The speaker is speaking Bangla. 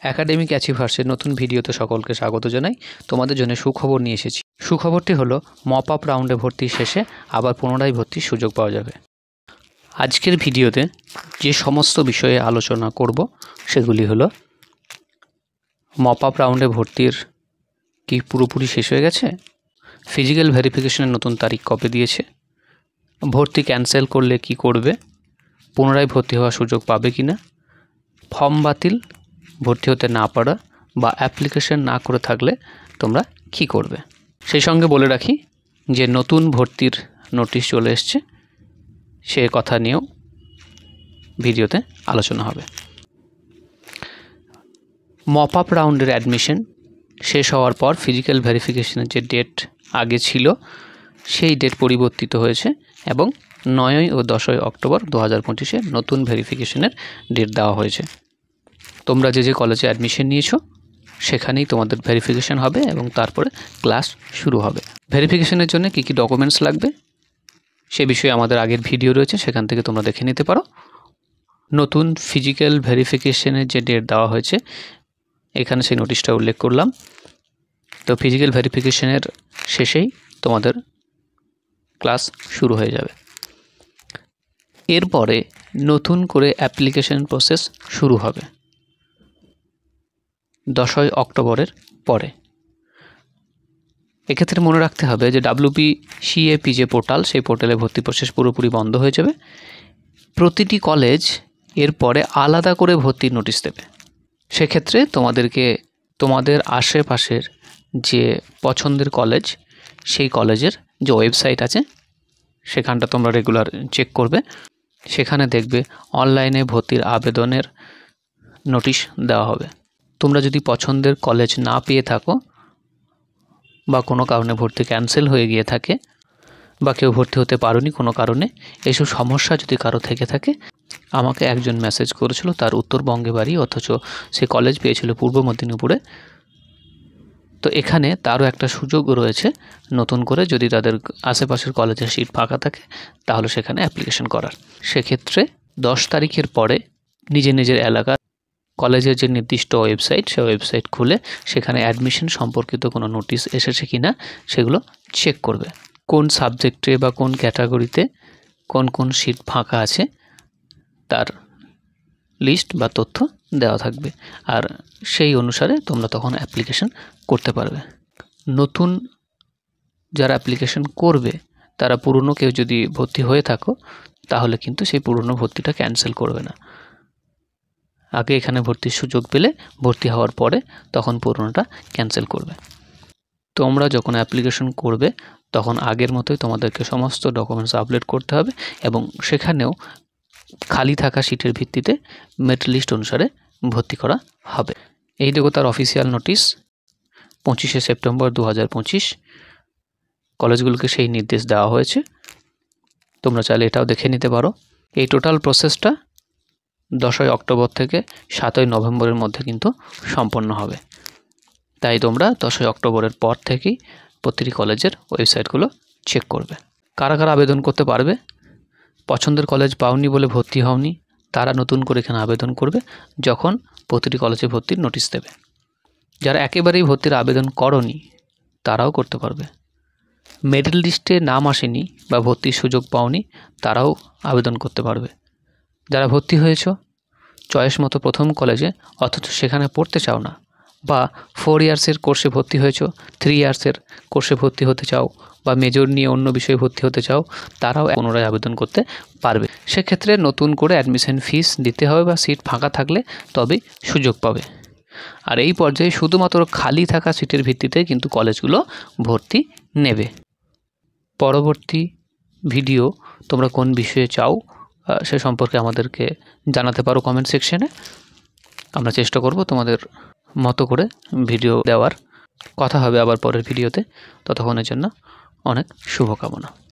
একাডেমিক অ্যাচিভার্সের নতুন ভিডিওতে সকলকে স্বাগত জানাই। তোমাদের জন্য সুখবর নিয়ে এসেছি। সুখবরটি হলো মপ আপ রাউন্ডে ভর্তির শেষে আবার পুনরায় ভর্তির সুযোগ পাওয়া যাবে। আজকের ভিডিওতে যে সমস্ত বিষয়ে আলোচনা করব সেগুলি হলো মপ আপ রাউন্ডে ভর্তির কি পুরোপুরি শেষ হয়ে গেছে, ফিজিক্যাল ভেরিফিকেশনের নতুন তারিখ কবে দিয়েছে, ভর্তি ক্যান্সেল করলে কি করবে, পুনরায় ভর্তি হওয়ার সুযোগ পাবে কি না, ফর্ম বাতিল, ভর্তি হতে না পারা বা অ্যাপ্লিকেশন না করে থাকলে তোমরা কি করবে। সেই সঙ্গে বলে রাখি যে নতুন ভর্তির নোটিশ চলে এসছে, সে কথা নিয়েও ভিডিওতে আলোচনা হবে। মপ আপ রাউন্ডের অ্যাডমিশন শেষ হওয়ার পর ফিজিক্যাল ভেরিফিকেশনের যে ডেট আগে ছিল সেই ডেট পরিবর্তিত হয়েছে এবং 9 ও 10 অক্টোবর 2025 নতুন ভেরিফিকেশনের ডেট দেওয়া হয়েছে। তোমরা যে কলেজে অ্যাডমিশন নিয়েছো সেখানেই তোমাদের ভেরিফিকেশন হবে এবং তারপরে ক্লাস শুরু হবে। ভেরিফিকেশনের জন্য কী কী ডকুমেন্টস লাগবে সে বিষয়ে আমাদের আগের ভিডিও রয়েছে, সেখান থেকে তোমরা দেখে নিতে পারো। নতুন ফিজিক্যাল ভেরিফিকেশনের যে ডেট দেওয়া হয়েছে এখানে সেই নোটিশটা উল্লেখ করলাম। তো ফিজিক্যাল ভেরিফিকেশনের শেষেই তোমাদের ক্লাস শুরু হয়ে যাবে। এরপরে নতুন করে অ্যাপ্লিকেশন প্রসেস শুরু হবে 10 অক্টোবরের পরে। এক্ষেত্রে মনে রাখতে হবে যে WBCAP যে পোর্টাল, সেই পোর্টালে ভর্তি প্রসেস পুরোপুরি বন্ধ হয়ে যাবে। প্রতিটি কলেজ এরপরে আলাদা করে ভর্তির নোটিশ দেবে। সেক্ষেত্রে তোমাদেরকে তোমাদের আশেপাশের যে পছন্দের কলেজ সেই কলেজের যে ওয়েবসাইট আছে সেখানটা তোমরা রেগুলার চেক করবে। সেখানে দেখবে অনলাইনে ভর্তির আবেদনের নোটিশ দেওয়া হবে। তোমরা যদি পছন্দের কলেজ না পেয়ে থাকো বা কোনো কারণে ভর্তি ক্যান্সেল হয়ে গিয়ে থাকে বা কেউ ভর্তি হতে পারোনি কোনো কারণে, এইসব সমস্যা যদি কারো থেকে থাকে, আমাকে একজন মেসেজ করেছিল, তার উত্তরবঙ্গে বাড়ি অথচ সে কলেজ পেয়েছিল পূর্ব মেদিনীপুরে। তো এখানে তারও একটা সুযোগ রয়েছে নতুন করে, যদি তাদের আশেপাশের কলেজের সিট ফাঁকা থাকে তাহলে সেখানে অ্যাপ্লিকেশন করার। সেক্ষেত্রে 10 তারিখের পরে নিজের এলাকার কলেজের যে নির্দিষ্ট ওয়েবসাইট, সেই ওয়েবসাইট খুলে সেখানে অ্যাডমিশন সম্পর্কিত কোনো নোটিশ এসেছে কি না সেগুলো চেক করবে। কোন সাবজেক্টে বা কোন ক্যাটাগরিতে কোন সিট ফাঁকা আছে তার লিস্ট বা তথ্য দেওয়া থাকবে, আর সেই অনুসারে তোমরা তখন অ্যাপ্লিকেশন করতে পারবে। নতুন যারা অ্যাপ্লিকেশন করবে তারা পুরনো কেউ যদি ভর্তি হয়ে থাকো তাহলে কিন্তু সেই পুরনো ভর্তিটা ক্যান্সেল করবে না। আগে এখানে ভর্তির সুযোগ পেলে ভর্তি হওয়ার পরে তখন পুরনোটা ক্যান্সেল করবে। তোমরা যখন অ্যাপ্লিকেশন করবে তখন আগের মতোই তোমাদেরকে সমস্ত ডকুমেন্টস আপলোড করতে হবে এবং সেখানেও খালি থাকা সিটের ভিত্তিতে মেরিট লিস্ট অনুসারে ভর্তি করা হবে। এই দেখো তার অফিসিয়াল নোটিশ 25 সেপ্টেম্বর 2025 কলেজগুলোকে সেই নির্দেশ দেওয়া হয়েছে। তোমরা চাইলে এটাও দেখে নিতে পারো। এই টোটাল প্রসেসটা 10 অক্টোবর থেকে 7 নভেম্বরের মধ্যে কিন্তু সম্পন্ন হবে। তাই তোমরা 10 অক্টোবরের পর থেকেই প্রতিটি কলেজের ওয়েবসাইটগুলো চেক করবে। কারা কারা আবেদন করতে পারবে? পছন্দের কলেজ পাওনি বলে ভর্তি হওনি তারা নতুন করে এখানে আবেদন করবে যখন প্রতিটি কলেজে ভর্তির নোটিশ দেবে। যারা একেবারেই ভর্তির আবেদন করনি তারাও করতে পারবে। মেরিট লিস্টে নাম আসেনি বা ভর্তির সুযোগ পাওনি তারাও আবেদন করতে পারবে। যারা ভর্তি হয়েছ চয়েস মতো প্রথম কলেজে অথচ সেখানে পড়তে চাও না, বা 4 ইয়ার্সের কোর্সে ভর্তি হয়েছ 3 ইয়ার্সের কোর্সে ভর্তি হতে চাও, বা মেজর নিয়ে অন্য বিষয়ে ভর্তি হতে চাও, তারাও পুনরায় আবেদন করতে পারবে। সেক্ষেত্রে নতুন করে অ্যাডমিশন ফিস দিতে হবে বা সিট ফাঁকা থাকলে তবেই সুযোগ পাবে। আর এই পর্যায়ে শুধুমাত্র খালি থাকা সিটের ভিত্তিতে কিন্তু কলেজগুলো ভর্তি নেবে। পরবর্তী ভিডিও তোমরা কোন বিষয়ে চাও সে সম্পর্কে আমাদেরকে জানাতে পারো কমেন্ট সেকশনে। আমরা চেষ্টা করব তোমাদের মতো করে ভিডিও দেওয়ার। কথা হবে আবার পরের ভিডিওতে। ততক্ষণের জন্য অনেক শুভকামনা।